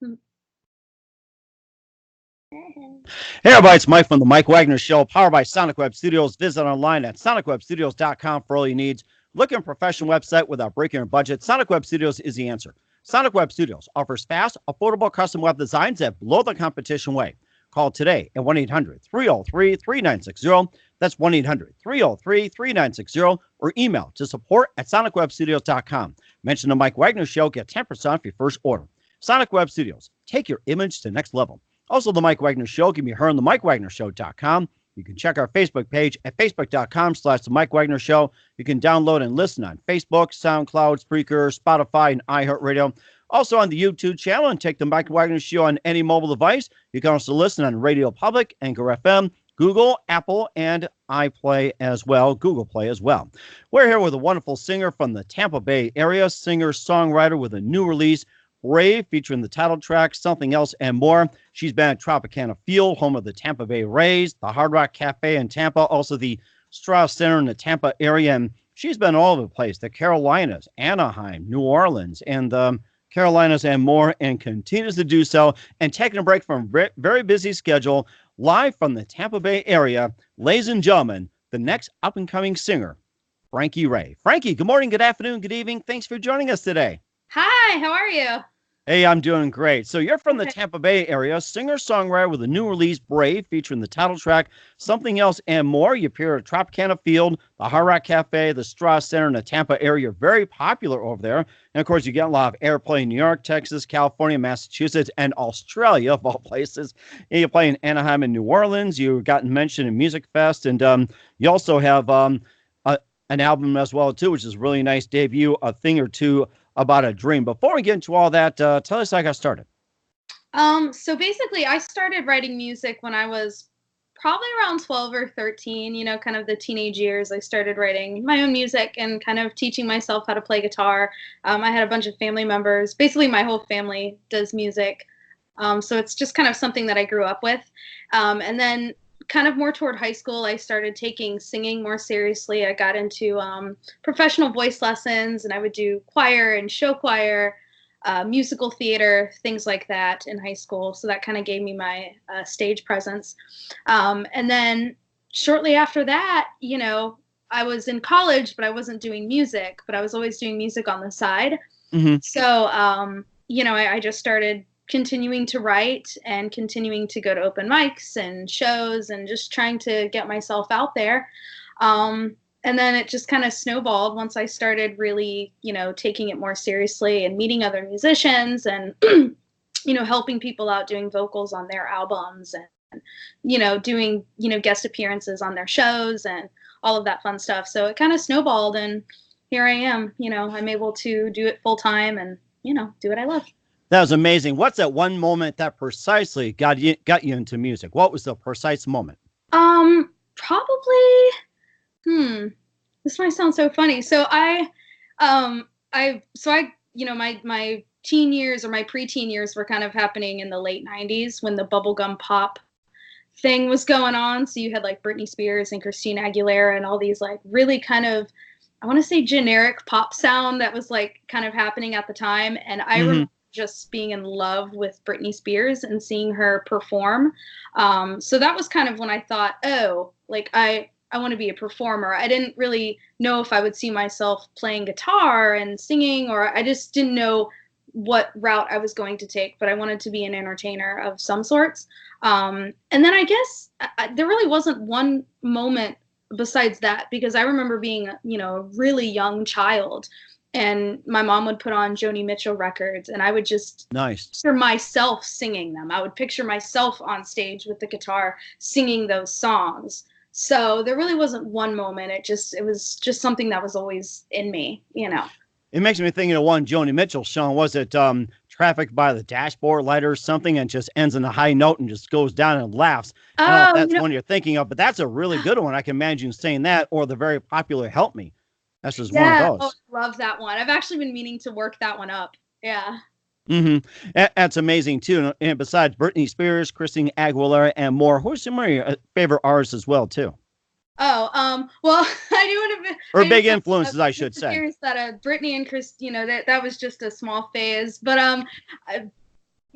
Hey everybody, it's Mike from the Mike Wagner Show, powered by Sonic Web Studios. Visit online at sonicwebstudios.com for all your needs. Looking for a professional website without breaking your budget? Sonic Web Studios is the answer. Sonic Web Studios offers fast, affordable custom web designs that blow the competition away. Call today at 1-800-303-3960. That's 1-800-303-3960, or email to support@sonicwebstudios.com. Mention the Mike Wagner Show, get 10% off your first order. Sonic Web Studios, take your image to the next level. Also, the Mike Wagner Show can be heard on the MikeWagnerShow.com. You can check our Facebook page at facebook.com/the Mike Wagner Show. You can download and listen on Facebook, SoundCloud, Spreaker, Spotify, and iHeartRadio. Also on the YouTube channel, and take the Mike Wagner Show on any mobile device. You can also listen on Radio Public, Anchor FM, Google, Apple, and iPlay as well, Google Play as well. We're here with a wonderful singer from the Tampa Bay area, singer-songwriter with a new release, Raye, featuring the title track, Something Else and More. She's been at Tropicana Field, home of the Tampa Bay Rays, the Hard Rock Cafe in Tampa, also the Strauss Center in the Tampa area, and she's been all over the place, the Carolinas, Anaheim, New Orleans, and the Carolinas and more, and continues to do so, and taking a break from a very busy schedule, live from the Tampa Bay area, ladies and gentlemen, the next up-and-coming singer, Frankie Raye. Frankie, good morning, good afternoon, good evening. Thanks for joining us today. Hi, how are you? Hey, I'm doing great. So you're from the Tampa Bay area, singer-songwriter with a new release, Brave, featuring the title track, Something Else and More. You appear at Tropicana Field, the Hard Rock Cafe, the Strauss Center in the Tampa area. You're very popular over there. And, of course, you get a lot of airplay in New York, Texas, California, Massachusetts, and Australia, of all places. And you play in Anaheim and New Orleans. You've gotten mentioned in Music Fest. And you also have an album as well, too, which is a really nice debut, A Thing or Two About a Dream. Before we get into all that, tell us how I got started. So basically, I started writing music when I was probably around 12 or 13, kind of the teenage years. I started writing my own music and kind of teaching myself how to play guitar. I had a bunch of family members. Basically, my whole family does music. So it's just kind of something that I grew up with. And then kind of more toward high school, I started taking singing more seriously. I got into professional voice lessons, and I would do choir and show choir, musical theater, things like that in high school. So that kind of gave me my stage presence. And then shortly after that, I was in college, but I wasn't doing music, but I was always doing music on the side. Mm-hmm. So, I just started continuing to write and continuing to go to open mics and shows and just trying to get myself out there. And then it just kind of snowballed once I started really, taking it more seriously and meeting other musicians and, helping people out doing vocals on their albums and, doing, guest appearances on their shows and all of that fun stuff. So it kind of snowballed, and here I am, I'm able to do it full time and, do what I love. That was amazing. What's that one moment that precisely got you into music? What was the precise moment? Probably, this might sound so funny. So my teen years or my preteen years were kind of happening in the late 90s when the bubblegum pop thing was going on. So you had like Britney Spears and Christina Aguilera and all these like really kind of, I want to say generic pop sound that was like kind of happening at the time. And I remember just being in love with Britney Spears and seeing her perform. So that was kind of when I thought, oh, like I want to be a performer. I didn't really know if I would see myself playing guitar and singing, or I just didn't know what route I was going to take, but I wanted to be an entertainer of some sorts. And then I guess there really wasn't one moment besides that, because I remember being, a really young child, and my mom would put on Joni Mitchell records, and I would just picture myself singing them. I would picture myself on stage with the guitar singing those songs. So there really wasn't one moment. It was just something that was always in me, It makes me think of one Joni Mitchell song. Was it Traffic by the Dashboard Light or something, and just ends in a high note and just goes down and laughs? I don't know if that's one you're thinking of, but that's a really good one. I can imagine saying that, or the very popular Help Me. That's just one of those. I love that one. I've actually been meaning to work that one up. Yeah. That's amazing too. And besides Britney Spears, Christina Aguilera, and more, who's some of your favorite artists as well too? Well, I do want to. Or big influences, I should say. That Britney and Chris, that was just a small phase. But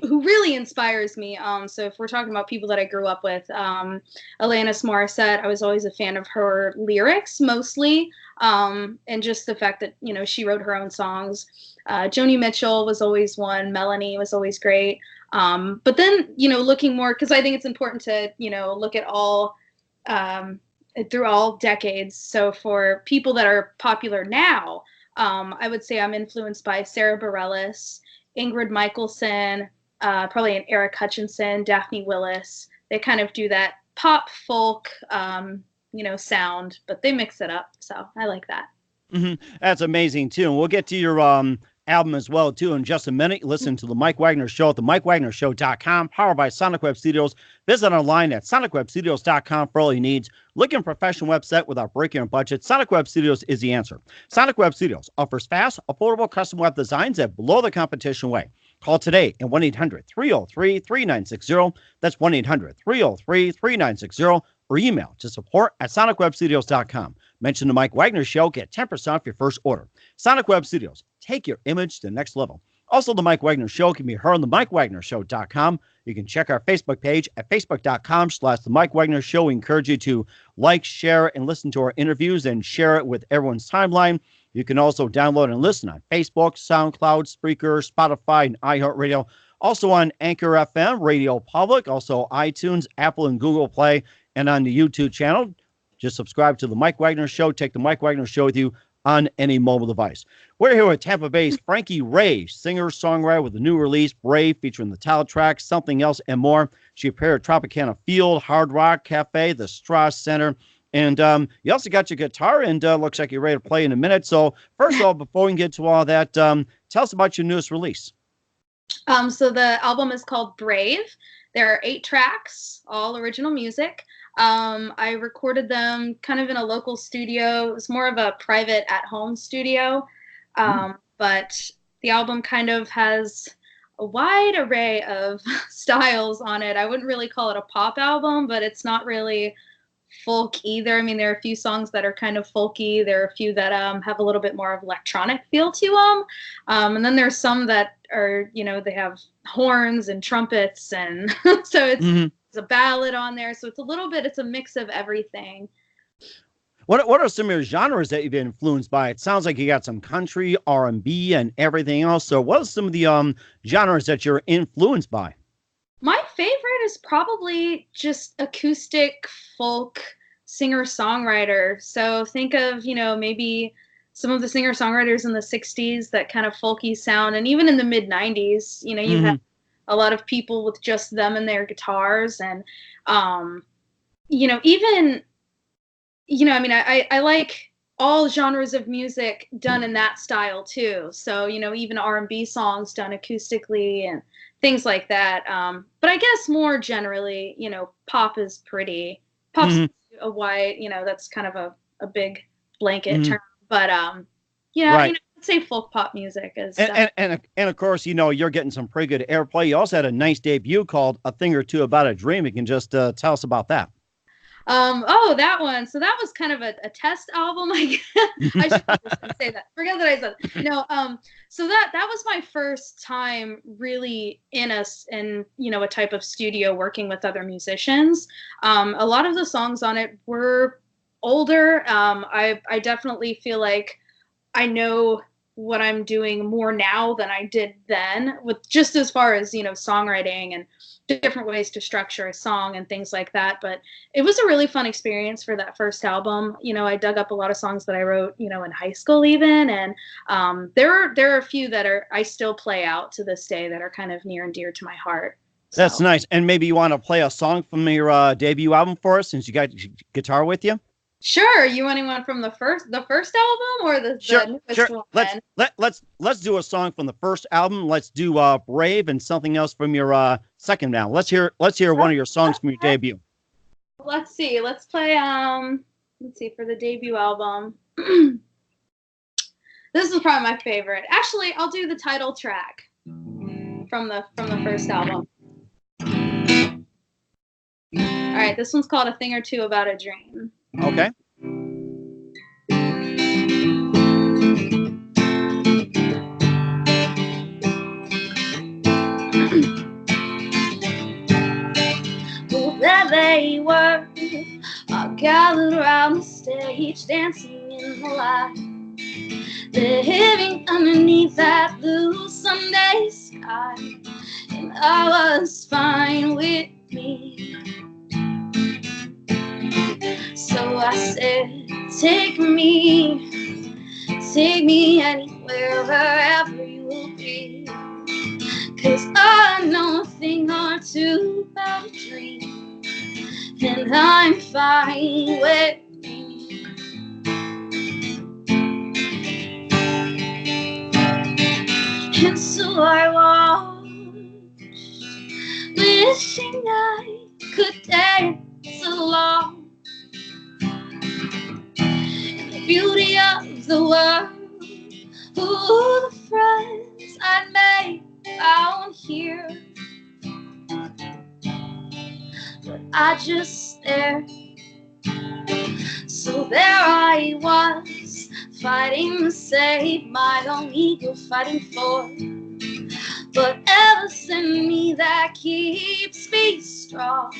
who really inspires me. So if we're talking about people that I grew up with, Alanis Morissette, I was always a fan of her lyrics mostly, and just the fact that she wrote her own songs. Joni Mitchell was always one. Melanie was always great. But then looking more, because I think it's important to look at all through all decades. So for people that are popular now, I would say I'm influenced by Sarah Bareilles, Ingrid Michaelson, probably an Eric Hutchinson, Daphne Willis. They kind of do that pop folk, sound, but they mix it up. So I like that. That's amazing too. And we'll get to your album as well too in just a minute. Listen to the Mike Wagner Show at themikewagnershow.com, powered by Sonic Web Studios. Visit online at sonicwebstudios.com for all your needs. Look at a professional website without breaking your budget. Sonic Web Studios is the answer. Sonic Web Studios offers fast, affordable custom web designs at below the competition way. Call today at 1-800-303-3960. That's 1-800-303-3960. Or email to support@sonicwebstudios.com. Mention the Mike Wagner Show. Get 10% off your first order. Sonic Web Studios. Take your image to the next level. Also, the Mike Wagner Show can be heard on the MikeWagnerShow.com. You can check our Facebook page at Facebook.com/The Mike Wagner Show. We encourage you to like, share, and listen to our interviews and share it with everyone's timeline. You can also download and listen on Facebook, SoundCloud, Spreaker, Spotify, and iHeartRadio. Also on Anchor FM, Radio Public, also iTunes, Apple, and Google Play, and on the YouTube channel. Just subscribe to the Mike Wagner Show. Take the Mike Wagner Show with you on any mobile device. We're here with Tampa Bay's Frankie Raye, singer-songwriter with a new release, Brave, featuring the title track, Something Else and More. She appeared at Tropicana Field, Hard Rock Cafe, the Strauss Center. And you also got your guitar, and looks like you're ready to play in a minute. So first of all, before we get to all that, tell us about your newest release. So the album is called Brave. There are 8 tracks, all original music. I recorded them kind of in a local studio. It was more of a private at-home studio. But the album kind of has a wide array of styles on it. I wouldn't really call it a pop album, but it's not really folk either. I mean, there are a few songs that are kind of folky. There are a few that have a little bit more of electronic feel to them. And then there's some that are, they have horns and trumpets. And so it's a ballad on there. So it's a mix of everything. What are some of your genres that you've been influenced by? It sounds like you got some country, R&B, and everything else. So what are some of the genres that you're influenced by? My favorite is probably just acoustic folk singer-songwriter. So think of, maybe some of the singer-songwriters in the 60s, that kind of folky sound. And even in the mid-90s, you had a lot of people with just them and their guitars. And, I like all genres of music done in that style too. So, even R&B songs done acoustically and things like that. But I guess more generally, pop is pretty. Pop's a wide, that's kind of a big blanket term. But right. I'd say folk pop music is. And of course, you're getting some pretty good airplay. You also had a nice debut called A Thing or Two About a Dream. You can just tell us about that. That one. So that was kind of a test album. I should say that. Forget that I said that. No. So that was my first time really in a type of studio working with other musicians. A lot of the songs on it were older. I definitely feel like I know what I'm doing more now than I did then, with just as far as, songwriting and different ways to structure a song and things like that. But it was a really fun experience for that first album. I dug up a lot of songs that I wrote, in high school even. And there are a few that I still play out to this day that are kind of near and dear to my heart. So. That's nice. And maybe you want to play a song from your debut album for us, since you got your guitar with you? Sure. You want anyone from the first album or the newest one? Let's do a song from the first album. Let's do Brave, and something else from your second album. Let's hear one of your songs from your debut. Let's see. Let's play for the debut album. This is probably my favorite. Actually, I'll do the title track from the first album. All right, this one's called A Thing or Two About a Dream. Okay. gathered around the stage, dancing in the light, living underneath that blue Sunday sky. And I was fine with me. So I said, take me anywhere, wherever you will be. 'Cause I know a thing or two about a dream, and I'm fine with me. And so I watched, wishing I could dance along in the beauty of the world. Ooh, the friends I made out here, but I just stared. So there I was, fighting to save my own ego, fighting for whatever's in me that keeps me strong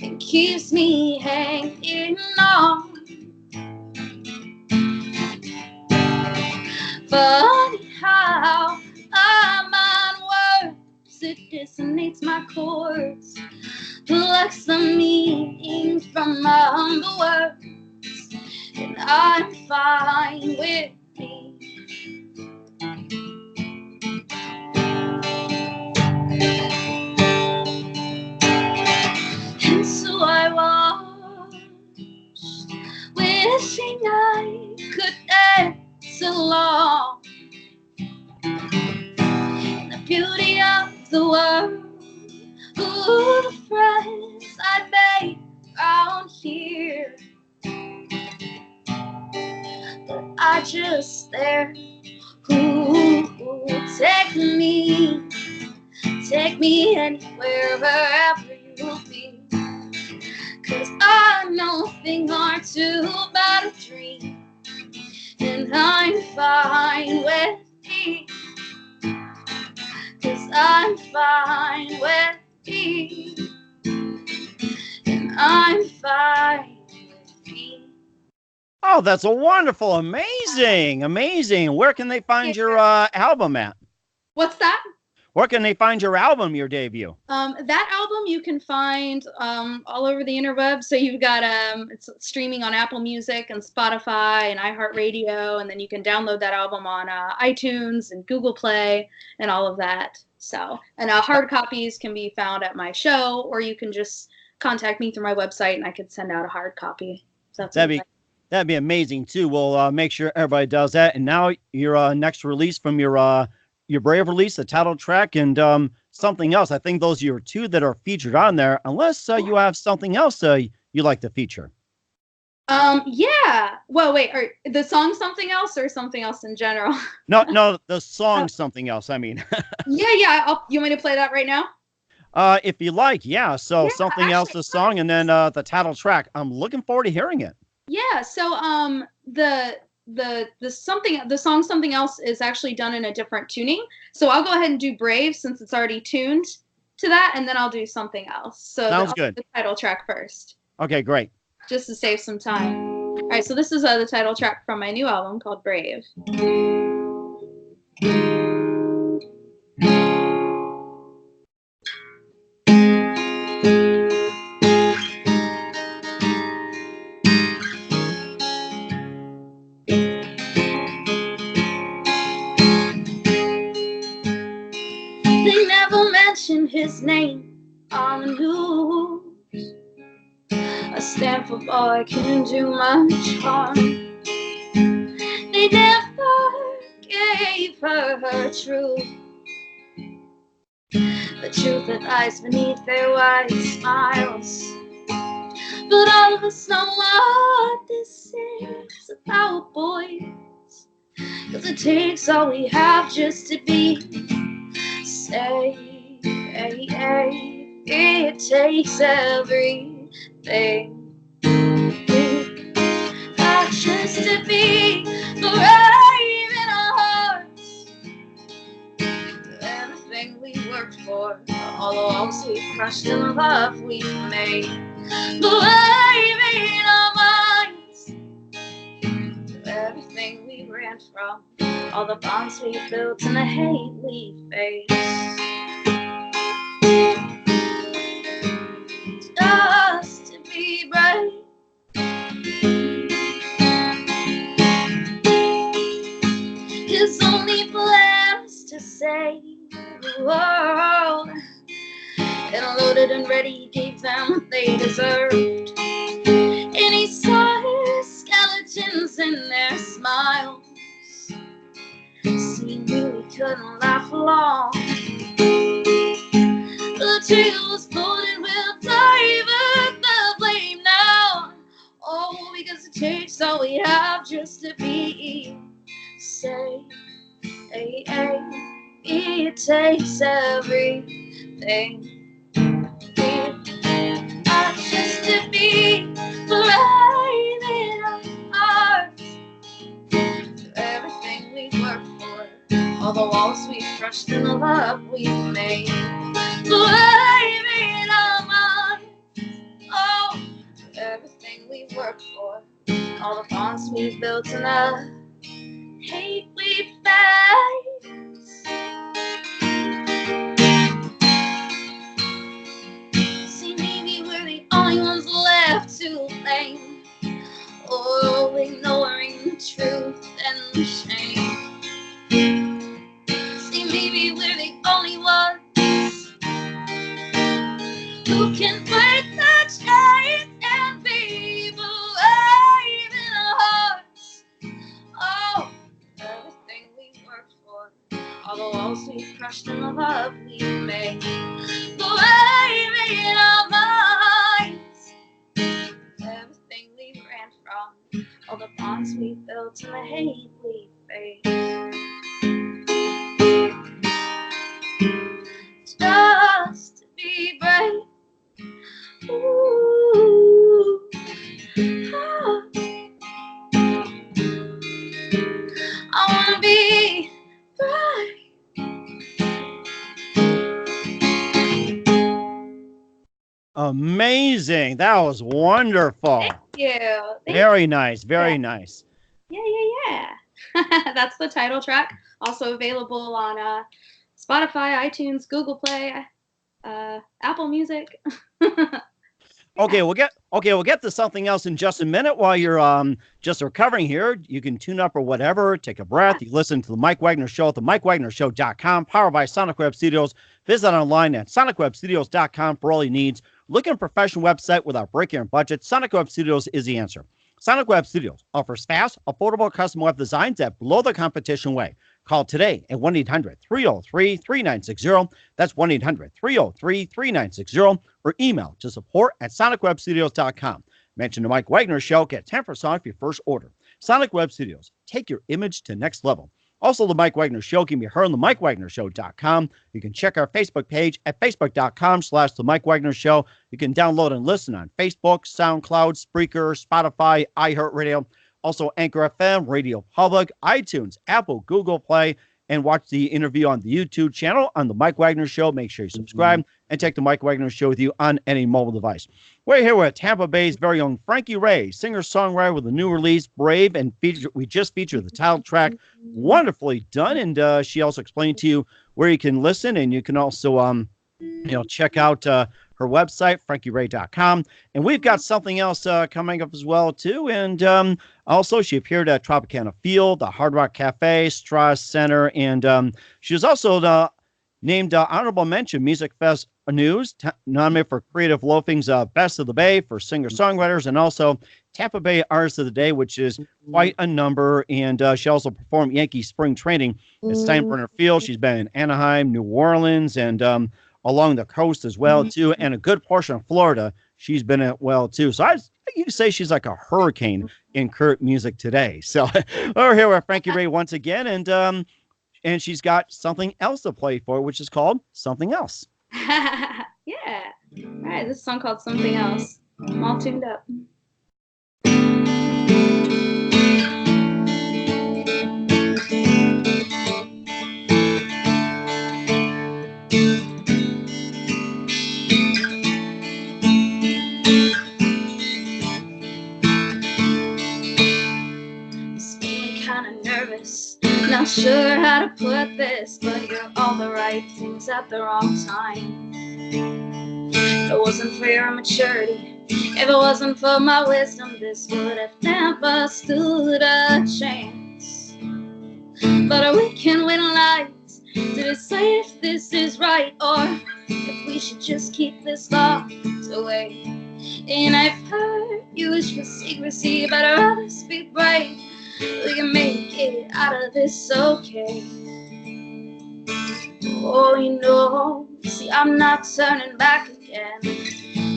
and keeps me hanging on. Funny how I'm on words, it dissonates my chords, plucks the meaning from the words, and I'm fine with me. And so I watched, wishing I could dance along in the beauty of the world. Ooh, the friends I made around here, but I just stared. Ooh, take me anywhere, wherever you will be. 'Cause I know a thing or two about a dream, and I'm fine with me. 'Cause I'm fine with me, and I'm fine with me. Oh, that's a wonderful, amazing. Where can they find your album at? What's that? Where can they find your album, your debut? That album you can find all over the interwebs. So you've got it's streaming on Apple Music and Spotify and iHeartRadio, and then you can download that album on iTunes and Google Play and all of that. So, and hard copies can be found at my show, or you can just contact me through my website, and I could send out a hard copy. So that'd be amazing too. We'll make sure everybody does that. And now your next release from your Brave release, the title track, and something else. I think those are your two that are featured on there, unless you have something else you like to feature. Yeah. Well, wait, are the song something else or something else in general? No, the song something else. I mean. Yeah. You want me to play that right now? If you like, yeah. So Yeah, something actually, else, the song, and then the title track. I'm looking forward to hearing it. Yeah. So the song something else is actually done in a different tuning. So I'll go ahead and do Brave since it's already tuned to that, and then I'll do something else. So sounds good. The title track first. Okay, great. Just to save some time. All right, so this is the title track from my new album called Brave. They never mention his name on the news. A Stanford boy can do much harm. They never gave her truth, the truth that lies beneath their white smiles. But all of us know what this is about, boys, 'cause it takes all we have just to be safe. It takes everything. Not just to be brave in our hearts, everything we worked for, all the walls we crushed and the love we made. Brave in our ran from, all the bonds we built and the hate we faced. Just to be brave. His only plan was to save the world, and loaded and ready, gave them what they deserved. And he saw his skeletons in their smiles. See, he knew he couldn't laugh long. The tale was told and we'll divert the blame now. Oh, because it takes all we have just to be safe. It takes everything. Just to be brave in our hearts. For everything we've worked for, all the walls we've crushed and the love we've made. Brave in our minds. Oh, for everything we've worked for, all the bonds we've built and the hate we faced. See, maybe we're the only ones left to blame, or ignoring the truth and the shame. See, maybe we're the only ones who can break the chains and be brave in our hearts. Oh, everything we worked for, all the walls we've crushed and the love we've made. Brave in our minds. Everything we ran from, all the bonds we built and the hate we faced. Just to be brave. Ooh. Oh. I wanna be brave. Amazing. That was wonderful. Thank you. Very nice. Very nice. Yeah. That's the title track. Also available on Spotify, iTunes, Google Play, Apple Music. Okay, we'll get to something else in just a minute. While you're just recovering here, you can tune up or whatever, take a breath. You listen to the Mike Wagner Show at the MikeWagnerShow.com, powered by Sonic Web Studios. Visit online at SonicWebStudios.com for all your needs. Looking for a professional website without breaking your budget? Sonic Web Studios is the answer. Sonic Web Studios offers fast, affordable custom web designs that blow the competition away. Call today at 1-800-303-3960. That's 1-800-303-3960. Or email to support@sonicwebstudios.com. Mention the Mike Wagner Show. Get 10% off your first order. Sonic Web Studios. Take your image to next level. Also, the Mike Wagner Show can be heard on the MikeWagnerShow.com. You can check our Facebook page at Facebook.com/The Mike Wagner Show. You can download and listen on Facebook, SoundCloud, Spreaker, Spotify, iHeartRadio. Also, Anchor FM, Radio Public, iTunes, Apple, Google Play, and watch the interview on the YouTube channel on The Mike Wagner Show. Make sure you subscribe and take The Mike Wagner Show with you on any mobile device. We're here with Tampa Bay's very own Frankie Raye, singer-songwriter with a new release, Brave, and we just featured the title track. Wonderfully done, and she also explained to you where you can listen, and you can also check out her website, FrankieRaye.com. And we've got something else coming up as well, too. And also, she appeared at Tropicana Field, the Hard Rock Cafe, Strauss Center, and she was also named Honorable Mention Music Fest News, nominated for Creative Loafing's Best of the Bay for singer-songwriters, and also Tampa Bay Artist of the Day, which is quite a number. And she also performed Yankee Spring Training at Steinbrenner Field. She's been in Anaheim, New Orleans, and along the coast as well, too, and a good portion of Florida she's been at well, too. So you could say she's like a hurricane in current music today. So we're here with Frankie Raye once again, and she's got something else to play for, which is called Something Else. Yeah. All right, this is a song called Something Else. I'm all tuned up. list, but you're all the right things at the wrong time. If it wasn't for your maturity, if it wasn't for my wisdom, this would have never stood a chance. But we can win lights to decide if this is right, or if we should just keep this locked away. And I've heard you wish for secrecy, but I'd rather speak bright. We can make it out of this okay. Oh, you know, see, I'm not turning back again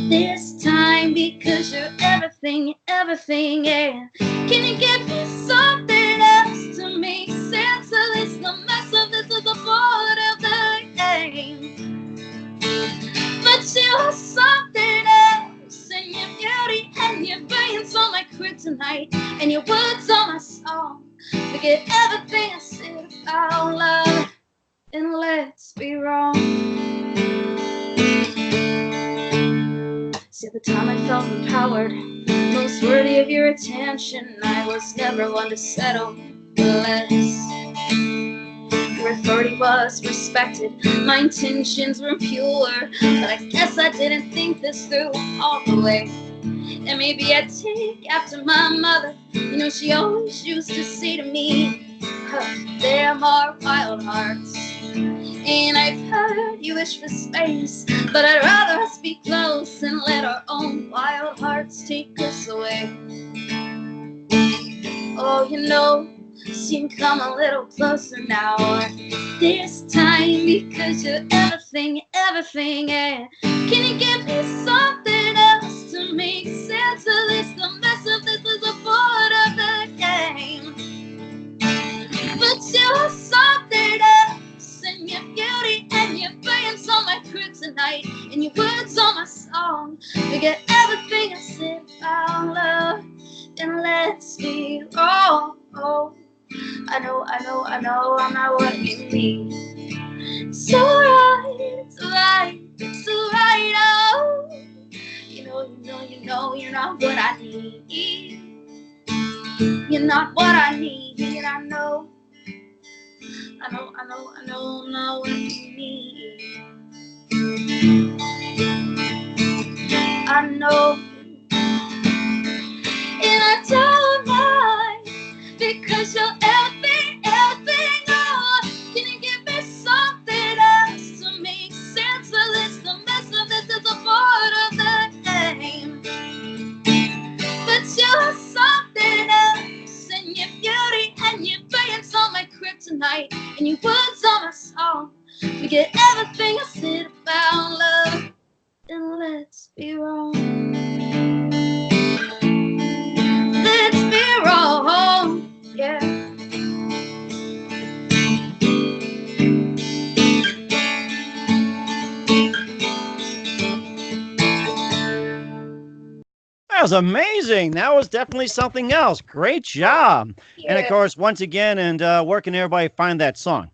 this time, because you're everything, everything, yeah. Can you give me something else to make sense of this? The mess of this is a part of the game. But you're something else, and your beauty and your brains on my kryptonite, and your words on my song. Forget everything I said about love, and let's be wrong. See, at the time I felt empowered, most worthy of your attention. I was never one to settle for less. Your authority was respected, my intentions were pure, but I guess I didn't think this through all the way. And maybe I'd take after my mother. You know, she always used to say to me, "There are wild hearts." And I've heard you wish for space, but I'd rather us be close and let our own wild hearts take us away. Oh, you know, so you can come a little closer now, or this time, because you're everything, everything, yeah. Can you give me something else to make sense of this? The mess of this is a part of the game. But you're something else, and your beauty and your brains on my kryptonite, and your words on my song. Forget everything I said about love, and let's be wrong. I know, I'm not what you mean. So right, it's right, it's right, oh. You know, you're not what I need. You're not what I need, I know. I'm not what you need. I know, and I don't mind, because you're everything, everything, oh. Can you give me something else to make sense of this? The mess of this is a part of the game. But you're something else, and your beauty and your brains on my kryptonite, and your words on my song. Forget everything I said about love, and let's be wrong. Let's be wrong, yeah. That was amazing. That was definitely something else. Great job. Yeah. And of course, once again, and where can everybody find that song?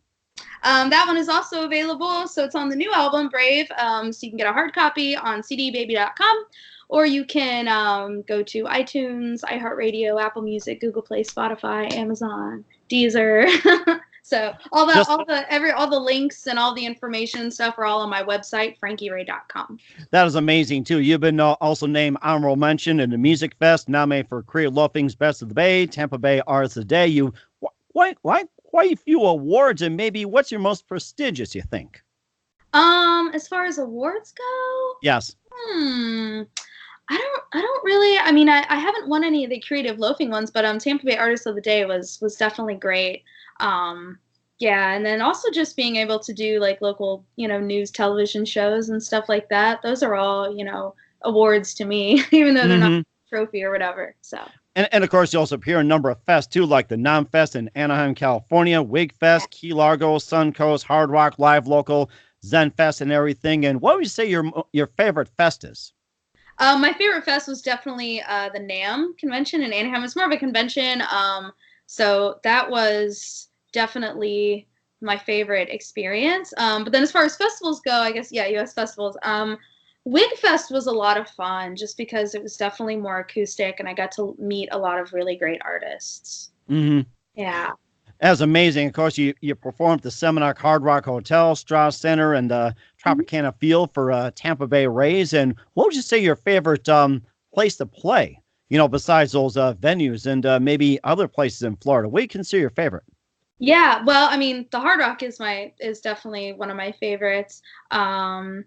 That one is also available, so it's on the new album, Brave. So you can get a hard copy on cdbaby.com, or you can go to iTunes, iHeartRadio, Apple Music, Google Play, Spotify, Amazon, Deezer. So all the links and all the information and stuff are all on my website, frankieraye.com. That is amazing too. You've been also named honorable mention in the Music Fest, nominated for Creative Loafing's Best of the Bay, Tampa Bay Artist of the Day. You quite a few awards, and maybe what's your most prestigious, you think? As far as awards go? Yes. I don't really, I mean, I haven't won any of the Creative Loafing ones, but Tampa Bay Artist of the Day was definitely great. Yeah, and then also just being able to do like local, news television shows and stuff like that. Those are all, awards to me, even though they're not a trophy or whatever. So. And of course, you also appear in a number of fests too, like the Nom Fest in Anaheim, California, Wig Fest, Key Largo, Suncoast, Hard Rock Live Local, Zen Fest, and everything. And what would you say your favorite fest is? My favorite fest was definitely the NAMM convention in Anaheim. It's more of a convention, so that was definitely my favorite experience. But then as far as festivals go, I guess, yeah, U.S. festivals. Wig Fest was a lot of fun just because it was definitely more acoustic, and I got to meet a lot of really great artists. Mm-hmm. Yeah. That was amazing. Of course, you performed at the Seminole Hard Rock Hotel, Strauss Center, and Mhm. Tropicana Field for Tampa Bay Rays. And what would you say your favorite place to play? Besides those venues and maybe other places in Florida, what do you consider your favorite? Yeah, well, I mean, the Hard Rock is definitely one of my favorites. Um,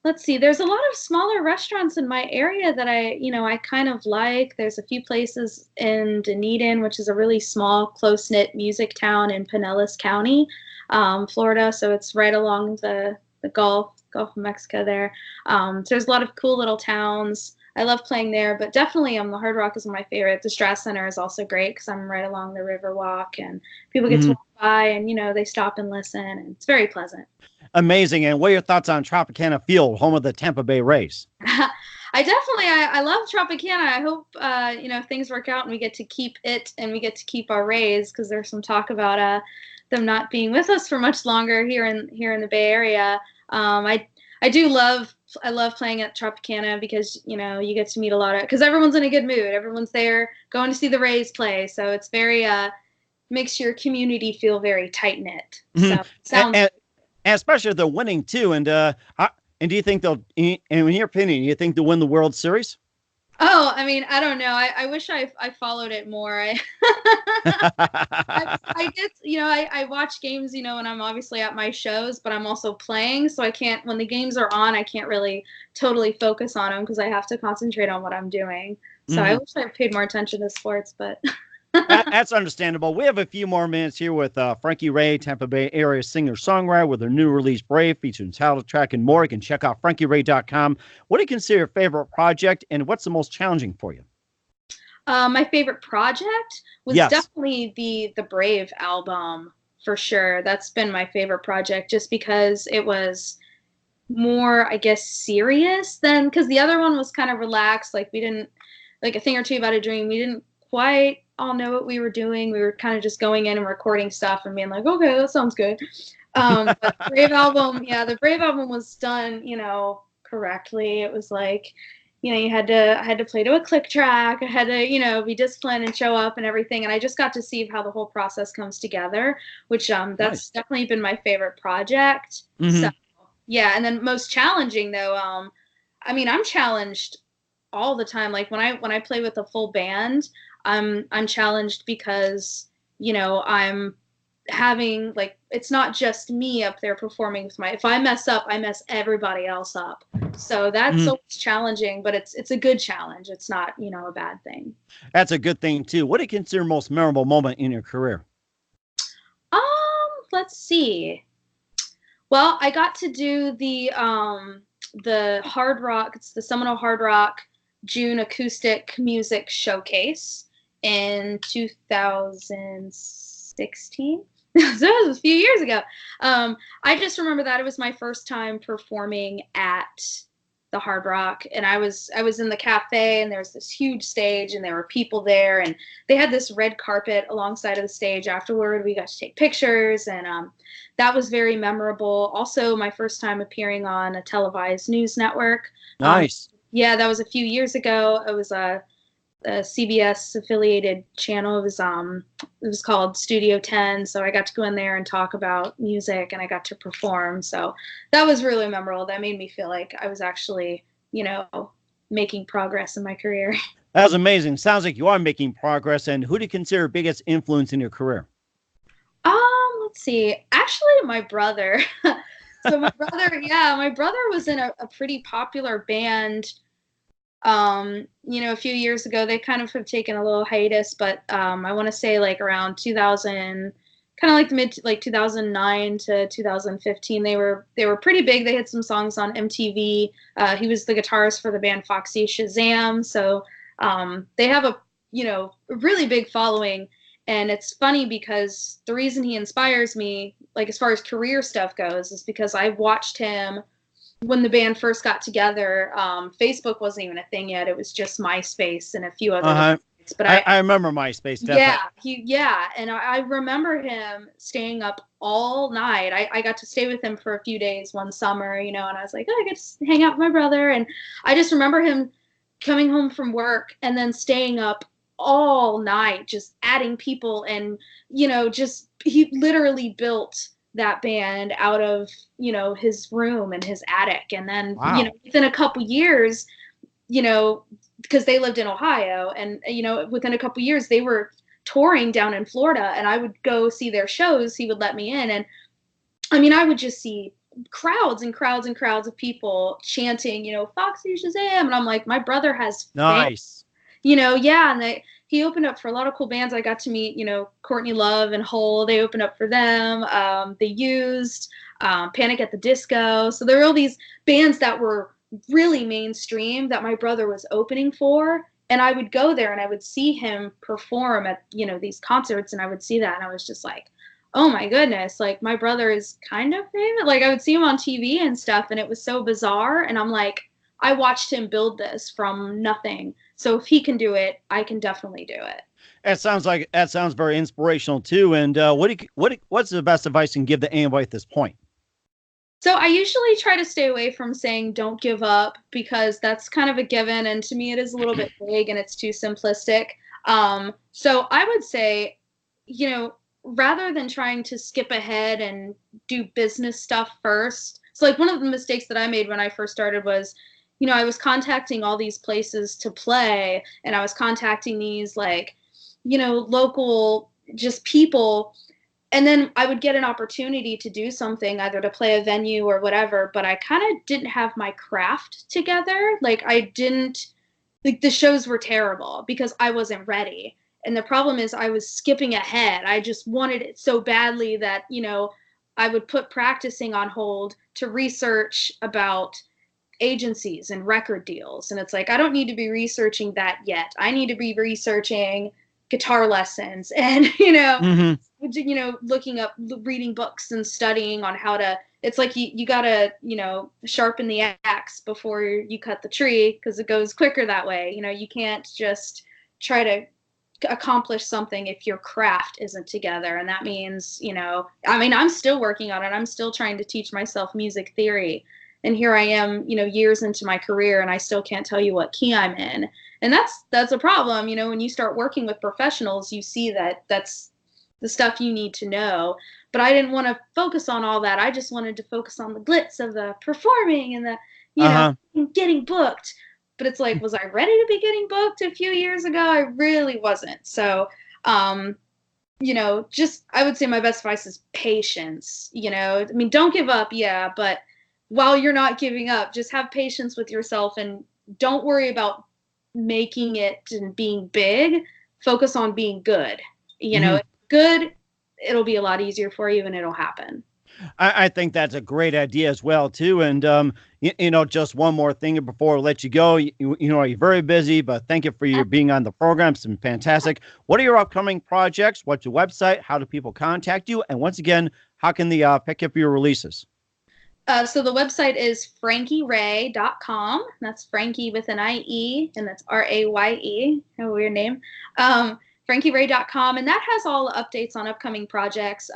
let's see, there's a lot of smaller restaurants in my area that I kind of like. There's a few places in Dunedin, which is a really small, close-knit music town in Pinellas County, Florida. So it's right along the Gulf of Mexico there. So there's a lot of cool little towns. I love playing there, but definitely the Hard Rock is my favorite. The Strauss Center is also great because I'm right along the River Walk, and people get to Mhm. walk by and they stop and listen, and it's very pleasant. Amazing. And what are your thoughts on Tropicana Field, home of the Tampa Bay Rays? I love Tropicana. I hope things work out and we get to keep it and we get to keep our Rays because there's some talk about them not being with us for much longer here in the Bay Area. I do love playing at Tropicana because you get to meet a lot of because everyone's in a good mood. Everyone's there going to see the Rays play, so it's very makes your community feel very tight knit. Mhm. So And, sounds. and, and especially if they're winning too. And do you think in your opinion, you think they'll win the World Series? Oh, I mean, I don't know. I wish I followed it more. I get, I watch games, when I'm obviously at my shows, but I'm also playing. So I can't, when the games are on, I can't really totally focus on them because I have to concentrate on what I'm doing. So I Mhm. wish I paid more attention to sports, but That's understandable. We have a few more minutes here with Frankie Raye, Tampa Bay area singer-songwriter with her new release Brave, featuring title track and more. You can check out frankieray.com. What do you consider your favorite project and what's the most challenging for you? my favorite project was Yes. definitely the Brave album for sure. That's been my favorite project just because it was more, I guess, serious than because the other one was kind of relaxed. Like we didn't like a thing or two about a dream. We didn't quite all know what we were doing. We were kind of just going in and recording stuff and being like, okay, that sounds good. But the Brave album, yeah, the Brave album was done, correctly. It was like, I had to play to a click track. I had to, be disciplined and show up and everything. And I just got to see how the whole process comes together, which that's Nice. definitely been my favorite project. So Hmm. yeah, and then most challenging though, I mean, I'm challenged all the time. Like when I play with a full band, I'm challenged because, I'm having like it's not just me up there performing with my if I mess up, I mess everybody else up. So that's Hmm. always challenging, but it's a good challenge. It's not, a bad thing. That's a good thing too. What do you consider most memorable moment in your career? Let's see. Well, I got to do the Hard Rock, it's the Seminole Hard Rock June Acoustic Music Showcase in 2016. So that was a few years ago. I just remember that it was my first time performing at the Hard Rock, and I was in the cafe, and there was this huge stage, and there were people there, and they had this red carpet alongside of the stage. Afterward, we got to take pictures, and that was very memorable. Also, my first time appearing on a televised news network. Um, Nice. yeah, that was a few years ago. It was a CBS affiliated channel. It was called Studio 10. So I got to go in there and talk about music, and I got to perform. So that was really memorable. That made me feel like I was actually, making progress in my career. That was amazing. Sounds like you are making progress. And who do you consider biggest influence in your career? Let's see. Actually, my brother. So my brother was in a pretty popular band a few years ago. They kind of have taken a little hiatus, but I want to say like around 2000, kind of like the mid like 2009 to 2015. They were pretty big. They had some songs on MTV. He was the guitarist for the band Foxy Shazam. So they have a really big following. And it's funny because the reason he inspires me, like as far as career stuff goes, is because I watched him when the band first got together. Facebook wasn't even a thing yet. It was just MySpace and a few other Uh-huh. websites. But I remember MySpace, yeah, definitely. and I remember him staying up all night. I got to stay with him for a few days one summer, and I was like, oh, I get to hang out with my brother. And I just remember him coming home from work and then staying up all night, just adding people. And, just he literally built that band out of, his room and his attic. And then, Wow. within a couple years, because they lived in Ohio, and, within a couple years, they were touring down in Florida, and I would go see their shows. He would let me in. And I mean, I would just see crowds and crowds and crowds of people chanting, Foxy Shazam. And I'm like, my brother has fans, Nice. yeah. And he opened up for a lot of cool bands. I got to meet, Courtney Love and Hole. They opened up for them. They Used, Panic at the Disco. So there were all these bands that were really mainstream that my brother was opening for. And I would go there and I would see him perform at, these concerts, and I would see that. And I was just like, oh my goodness, like my brother is kind of famous. Like I would see him on TV and stuff, and it was so bizarre. And I'm like, I watched him build this from nothing. So if he can do it, I can definitely do it. That sounds very inspirational too. And what's the best advice you can give to anybody at this point? So I usually try to stay away from saying don't give up, because that's kind of a given. And to me, it is a little bit vague and it's too simplistic. So I would say, rather than trying to skip ahead and do business stuff first. So like one of the mistakes that I made when I first started was, I was contacting all these places to play, and I was contacting these like, local just people. And then I would get an opportunity to do something, either to play a venue or whatever, but I kind of didn't have my craft together. Like the shows were terrible because I wasn't ready. And the problem is I was skipping ahead. I just wanted it so badly that, I would put practicing on hold to research about agencies and record deals. And it's like, I don't need to be researching that yet. I need to be researching guitar lessons and, looking up, reading books and studying on how to, it's like you gotta, sharpen the axe before you cut the tree, because it goes quicker that way. You can't just try to accomplish something if your craft isn't together. And that means, I'm still working on it. I'm still trying to teach myself music theory. And here I am, years into my career, and I still can't tell you what key I'm in. And that's a problem. When you start working with professionals, you see that that's the stuff you need to know. But I didn't want to focus on all that. I just wanted to focus on the glitz of the performing and the, getting booked. But it's like, was I ready to be getting booked a few years ago? I really wasn't. So, just, I would say my best advice is patience. Don't give up. Yeah. But while you're not giving up, just have patience with yourself and don't worry about making it and being big. Focus on being good. If good, it'll be a lot easier for you and it'll happen. I think that's a great idea as well too. And just one more thing before I let you go. You're very busy, but thank you for your being on the program. It's been fantastic. What are your upcoming projects? What's your website? How do people contact you? And once again, how can they pick up your releases? So the website is FrankieRaye.com. That's Frankie with an IE, and that's RAYE. A weird name. FrankieRaye.com, and that has all the updates on upcoming projects.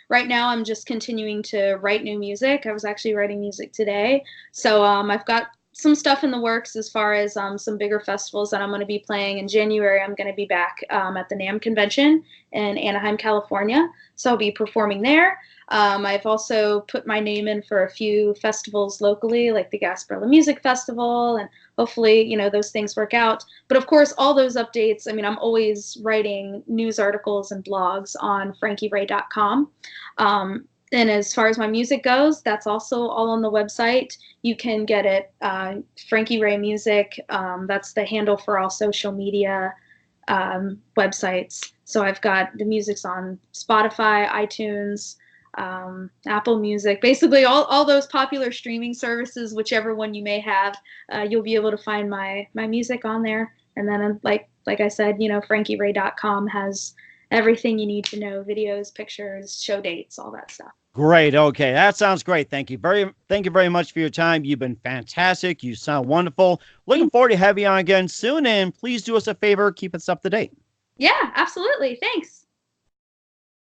Right now, I'm just continuing to write new music. I was actually writing music today. So I've got some stuff in the works as far as some bigger festivals that I'm going to be playing. In January, I'm going to be back at the NAMM convention in Anaheim, California. So I'll be performing there. I've also put my name in for a few festivals locally, like the Gasparilla Music Festival, and hopefully, those things work out. But of course, all those updates, I'm always writing news articles and blogs on FrankieRaye.com. And as far as my music goes, that's also all on the website. You can get it, Frankie Raye Music. That's the handle for all social media websites. So I've got the music's on Spotify, iTunes, Apple Music, basically all those popular streaming services, whichever one you may have, you'll be able to find my music on there. And then like I said, FrankieRaye.com has everything you need to know: videos, pictures, show dates, all that stuff. Great. Okay. That sounds great. Thank you very much for your time. You've been fantastic. You sound wonderful. Looking forward to having you on again soon. And please do us a favor, keep us up to date. Yeah, absolutely. Thanks.